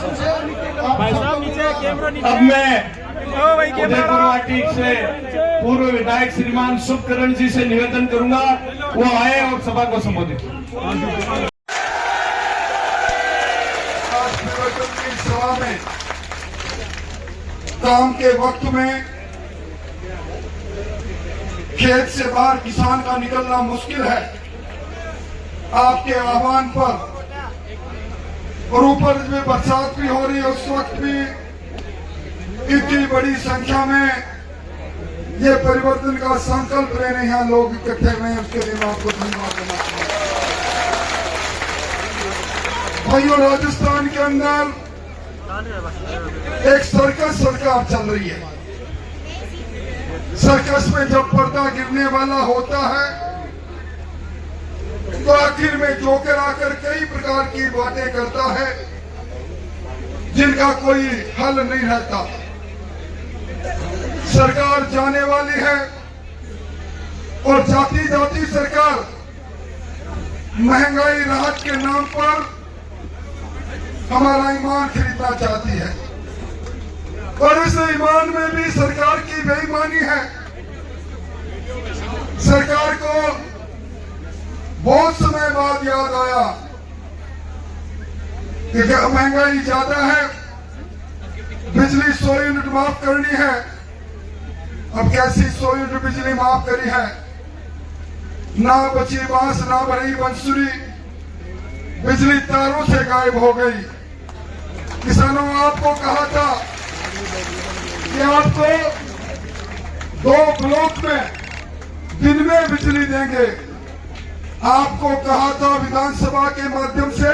भाई साहब नीचे कैमरा नीचे। अब मैं उदयपुर वाटिक से पूर्व विधायक श्रीमान सुखकरण जी से निवेदन करूंगा वो आए और सभा को संबोधित करें। सभा में काम के वक्त में खेत से बाहर किसान का निकलना मुश्किल है। आपके आह्वान पर और ऊपर में बरसात भी हो रही है, उस वक्त भी इतनी बड़ी संख्या में ये परिवर्तन का संकल्प लेने यहाँ लोग इकट्ठे हुए हैं, उसके लिए मैं आपको धन्यवाद देना चाहता हूं। भाइयों, राजस्थान के अंदर एक सर्कस सरकार चल रही है। सर्कस में जब पर्दा गिरने वाला होता है तो आखिर में जोकर आकर कई प्रकार की बातें करता है जिनका कोई हल नहीं रहता। सरकार जाने वाली है और जाती जाती सरकार महंगाई राहत के नाम पर हमारा ईमान खरीदना चाहती है और इस ईमान में भी सरकार की बेईमानी है। सरकार को बहुत समय बाद याद आया कि महंगाई ज्यादा है, बिजली 100 यूनिट माफ करनी है। अब कैसी 100 यूनिट बिजली माफ करी है? ना बची बांस ना भरी बंसुरी, बिजली तारों से गायब हो गई। किसानों, आपको कहा था कि आपको 2 ब्लॉक में दिन में बिजली देंगे। आपको कहा था विधानसभा के माध्यम से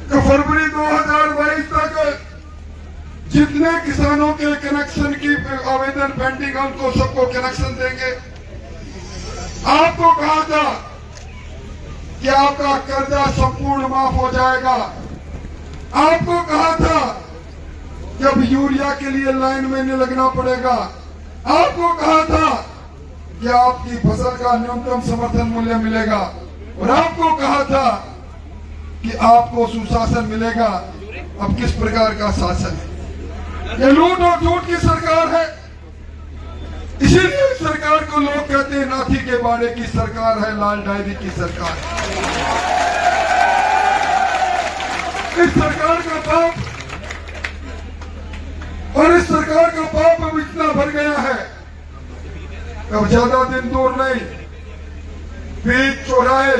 कि फरवरी 2022 तक जितने किसानों के कनेक्शन की आवेदन पेंडिंग है उनको सबको कनेक्शन देंगे। आपको कहा था कि आपका कर्जा संपूर्ण माफ हो जाएगा। आपको कहा था कि अब यूरिया के लिए लाइन में नहीं लगना पड़ेगा। आपको कहा था कि आपकी फसल का न्यूनतम समर्थन मूल्य मिलेगा और आपको कहा था कि आपको सुशासन मिलेगा। अब किस प्रकार का शासन है? ये लूट और झूठ की सरकार है। इसीलिए सरकार को लोग कहते हैं नाथी के बाड़े की सरकार है, लाल डायरी की सरकार है। इस सरकार का पाप और इस सरकार का पाप अब इतना भर गया है, अब ज्यादा दिन दूर नहीं, बीच चौराहे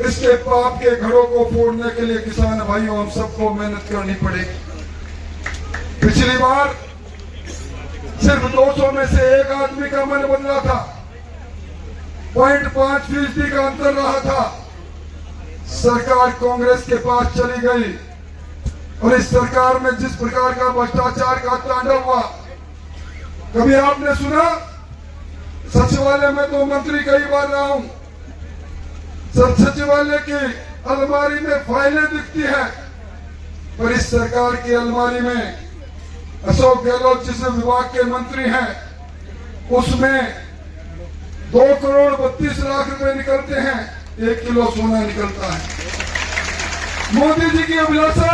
इसके पाप के घड़ों को फोड़ने के लिए किसान भाइयों हम सबको मेहनत करनी पड़ेगी। पिछली बार सिर्फ 200 में से एक आदमी का मन बदला था, 0.5% का अंतर रहा था। सरकार कांग्रेस के पास चली गई और इस सरकार में जिस प्रकार का भ्रष्टाचार का तांडव हुआ, कभी आपने सुना? सचिवालय में तो मंत्री कई बार रहा हूं, सचिवालय की अलमारी में फाइलें दिखती है, पर इस सरकार की अलमारी में अशोक गहलोत जिस विभाग के मंत्री हैं उसमें 2 करोड़ 32 लाख रुपए निकलते हैं, 1 किलो सोना निकलता है। मोदी जी की अभिलाषा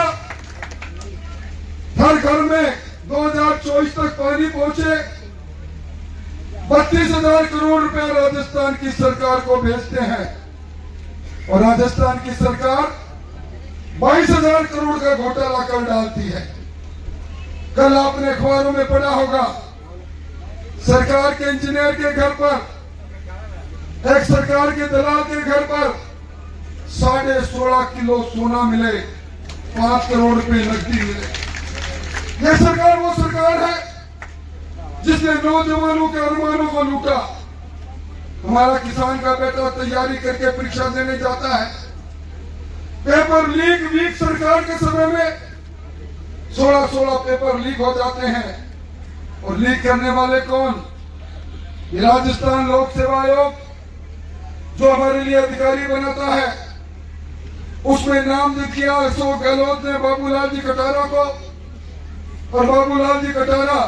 हर घर में 2024 तक पानी पहुंचे, 32,000 करोड़ रुपए राजस्थान की सरकार को भेजते हैं और राजस्थान की सरकार 22,000 करोड़ का घोटाला कर डालती है। कल आपने अखबारों में पढ़ा होगा, सरकार के इंजीनियर के घर पर, एक सरकार के दलाल के घर पर 16.5 किलो सोना मिले, 5 करोड़ रुपए नकदी मिले। यह सरकार वो सरकार है जिसने नौजवानों के अरमानों को लूटा। हमारा किसान का बेटा तैयारी करके परीक्षा देने जाता है, पेपर लीक वीक सरकार के समय में 16 पेपर लीक हो जाते हैं और लीक करने वाले कौन? ये राजस्थान लोक सेवा आयोग जो हमारे लिए अधिकारी बनाता है, उसमें नाम लिख दिया अशोक गहलोत ने बाबूलाल जी कटारा को, और बाबूलाल जी कटारा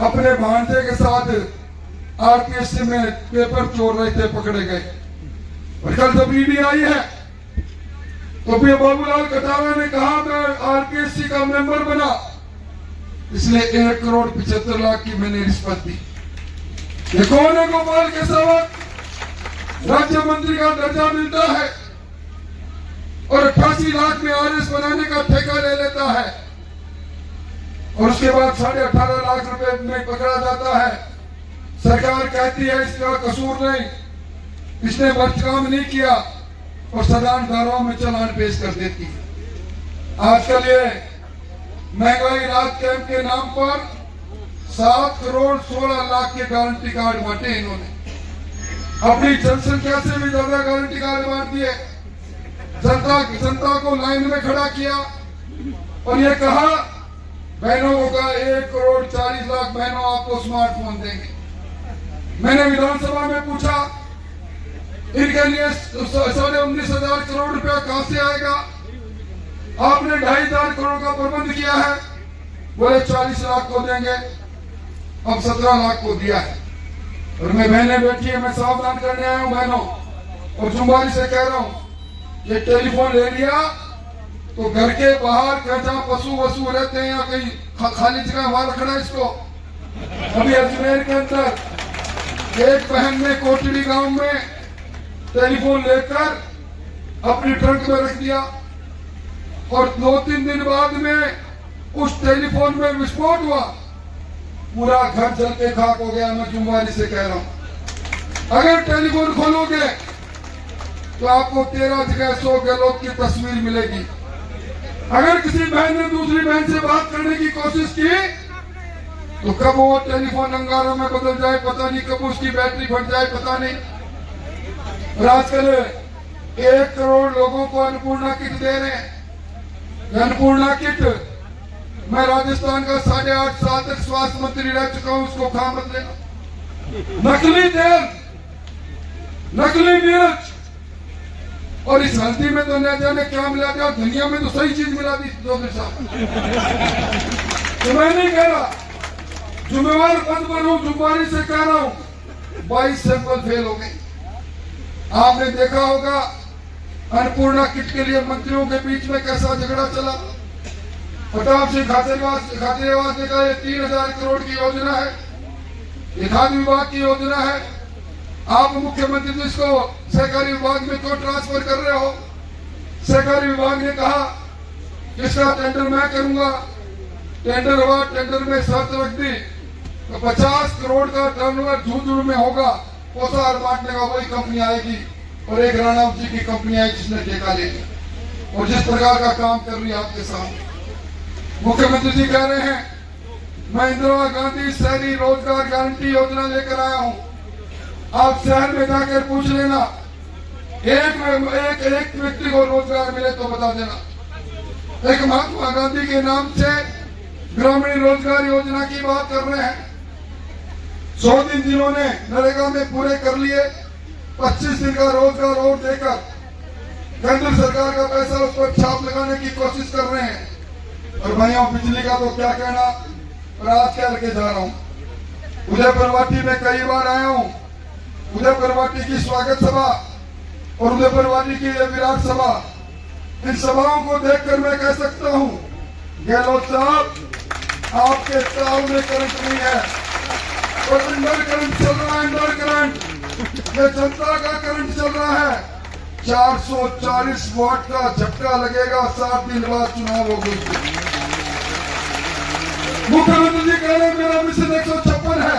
अपने भांजे के साथ आरपीएससी में पेपर चोर रहे थे, पकड़े गए। और कल जब ईडी आई है तो फिर बाबूलाल कटारा ने कहा मैं आरपीएससी का मेंबर बना, इसलिए 1,75,00,000 की मैंने रिश्वत दी। ये कौन है गोपाल के सेवक? राज्य मंत्री का दर्जा मिलता है और 88 लाख में आरएस बनाने का ठेका ले लेता है और उसके बाद 18.5 लाख रुपए में पकड़ा जाता है। सरकार कहती है इसका कसूर नहीं, इसने वर्ष काम नहीं किया और साधारण धाराओं में चालान पेश कर देती है। आजकल ये महंगाई राहत कैंप के नाम पर 7,16,00,000 के गारंटी कार्ड बांटे इन्होंने। अपनी जनसंख्या से भी ज्यादा गारंटी कार्ड बांट दिए। जनता को लाइन में खड़ा किया और ये कहा बहनों का 1,40,00,000 बहनों आपको स्मार्टफोन देंगे। मैंने विधानसभा में पूछा इनके लिए 19,500 करोड़ रुपया कहां से आएगा? आपने 2,500 करोड़ का प्रबंध किया है, बोले 40 लाख को देंगे, अब 17 लाख को दिया है। और मैं बहनें बैठी है, मैं सावधान करने आया हूं बहनों और जुम्बारी से कह रहा हूं, ये टेलीफोन ले लिया तो घर के बाहर जहां पशु वसु रहते हैं या कहीं खाली जगह वहां रखना इसको। अभी अजमेर के अंदर एक बहन ने कोटड़ी गांव में टेलीफोन लेकर अपनी ट्रंक में रख दिया और 2-3 दिन बाद में उस टेलीफोन में विस्फोट हुआ, पूरा घर जल के खाक हो गया। मैं जुम्बारी से कह रहा हूं, अगर टेलीफोन खोलोगे तो आपको 13 जगह 100 गहलोत की तस्वीर मिलेगी। अगर किसी बहन ने दूसरी बहन से बात करने की कोशिश की तो कब वो टेलीफोन अंगारों में बदल जाए पता नहीं, कब उसकी बैटरी फट जाए पता नहीं। और आजकल 1 करोड़ लोगों को अन्नपूर्णा किट दे रहे हैं। अन्नपूर्णा किट, मैं राजस्थान का 8.5 साल तक स्वास्थ्य मंत्री रह चुका हूं, उसको खा मत लेना। नकली तेल, नकली मिर्च और इस हल्दी में तो न जाने क्या मिला दिया, धनिया में तो सही चीज मिला दी तो मैं नहीं कह रहा, जिम्मेवार पद पर हूं, जुम्बारी से कह रहा हूं 22 सैंपल फेल हो गए। आपने देखा होगा अन्नपूर्णा किट के लिए मंत्रियों के बीच में कैसा झगड़ा चला। प्रताप सिंह खाचरियावास ने कहा ये 3,000 करोड़ की योजना है, ये खाद्य विभाग की योजना है, आप मुख्यमंत्री जी इसको सहकारी विभाग में क्यों ट्रांसफर कर रहे हो? सहकारी विभाग ने कहा इसका टेंडर मैं करूंगा। टेंडर हुआ, टेंडर में शर्त रख दी तो 50 करोड़ का टर्नओवर झुंझुनू में होगा, पोसार बांटने का वही कंपनी आएगी और एक राणा जी की कंपनी आएगी जिसने ठेका ले लिया और जिस प्रकार का काम कर रही है आपके सामने। मुख्यमंत्री जी कह रहे हैं मैं इंदिरा गांधी शहरी रोजगार गारंटी योजना लेकर आया हूं, आप शहर में जाकर पूछ लेना, एक व्यक्ति को रोजगार मिले तो बता देना। एक महात्मा गांधी के नाम से ग्रामीण रोजगार योजना की बात कर रहे हैं। 100 दिन जिन्होंने नरेगा में पूरे कर लिए, 25 दिन का रोजगार और देकर केंद्र सरकार का पैसा उस पर छाप लगाने की कोशिश कर रहे हैं। और भाइयों बिजली का तो क्या कहना, और आज क्या लेके जा रहा हूं। उदयपुर वाटी में कई बार आया हूं, उदयपुर वाटी की स्वागत सभा और उदयपुर वाटी की विराट सभा, इन सभाओं को देखकर मैं कह सकता हूं गहलोत साहब आपके ताल में करंट नहीं है और अंडर करंट चल रहा है, अंडर करंट, ये जनता का करंट चल रहा है। 440 वोट का झटका लगेगा, 7 दिन बाद चुनाव होगी। मुख्यमंत्री जी कह रहे हैं मेरा मिशन 156 है।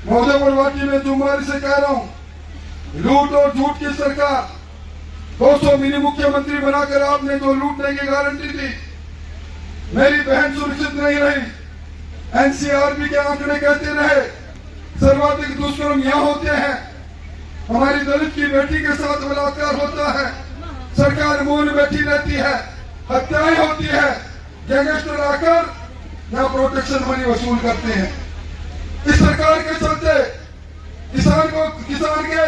मैं उदयपुर वाटी में जुम्बारी से कह रहा हूं लूट और झूठ की सरकार, 200 मिनी मुख्यमंत्री बनाकर आपने जो लूटने की गारंटी दी, मेरी बहन सुरक्षित नहीं रही। एनसीआरबी के आंकड़े कहते रहे सर्वाधिक दुष्कर्म यहाँ होते हैं, हमारी दलित की बेटी के साथ बलात्कार होता है, सरकार मौन बैठी रहती है, हत्याएं होती है, गैंगस्टर आकर यहाँ प्रोटेक्शन मनी वसूल करते हैं। इस सरकार के चलते किसान के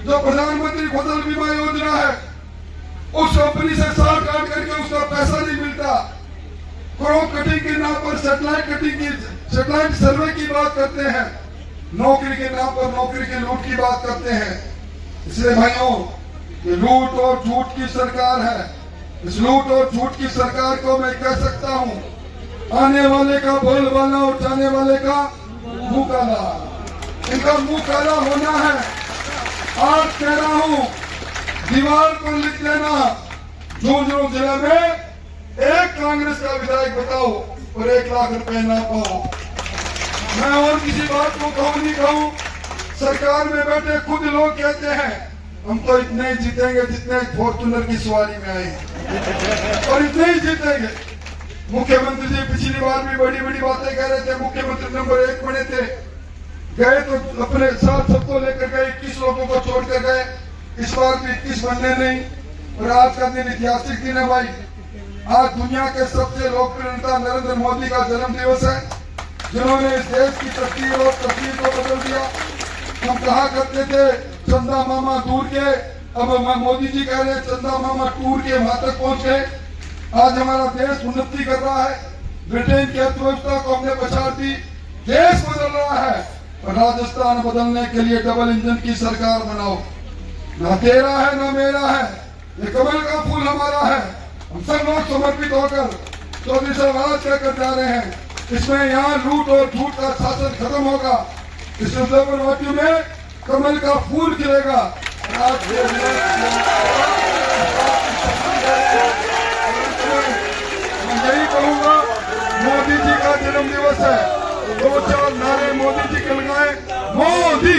जो प्रधानमंत्री फसल बीमा योजना है उस कंपनी से साल काट करके उसका पैसा नहीं मिलता। क्रॉप कटिंग के नाम पर सैटेलाइट सर्वे की बात करते हैं, नौकरी के नाम पर नौकरी के लूट की बात करते हैं। इसलिए भाइयों कि लूट और झूठ की सरकार है। इस लूट और झूठ की सरकार को मैं कह सकता हूं, आने वाले का बोलबाला और जाने वाले का मुंह काला। इनका मुंह काला होना है। आज कह रहा हूं, दीवार पर लिख देना, झुंझुनू जिले में एक कांग्रेस का विधायक बताओ और 1 लाख रुपए ना पाओ। मैं और किसी बात को कहूं नहीं कहूं, सरकार में बैठे खुद लोग कहते हैं हम तो इतने ही जीतेंगे जितने फॉर्चूनर की सवारी में आए और इतने ही जीतेंगे। मुख्यमंत्री जी पिछली बार भी बड़ी बड़ी बातें कह रहे थे, मुख्यमंत्री नंबर 1 बने थे, गए तो अपने साथ सबको लेकर गए, 21 लोगों को छोड़कर गए। इस बार भी 21 बनने नहीं। और आज का दिन ऐतिहासिक दिन है भाई। आज दुनिया के सबसे लोकप्रिय नेता नरेंद्र मोदी का जन्म दिवस है, जिन्होंने इस देश की तस्वीर और तस्वीर को बदल दिया। हम कहा करते थे चंदा मामा दूर के, अब मोदी जी कह रहे हैं चंदा मामा टूर के वहां तक पहुंच गए। आज हमारा देश उन्नति कर रहा है। ब्रिटेन की अर्थव्यवस्था को हमने पछाड़ दी, देश बदल रहा है। और राजस्थान बदलने के लिए डबल इंजन की सरकार बनाओ। ना तेरा है ना मेरा है, ये कमल का फूल हमारा है। हम सब लोग समर्पित होकर 24 साल राज कहकर जा रहे हैं। इसमें यहाँ लूट और झूठ का शासन खत्म होगा। इस वाटियों में कमल का फूल खिलेगा। मैं यही कहूंगा, मोदी जी का जन्म दिवस है, 2-4 नारे मोदी जी के लगाए। मोदी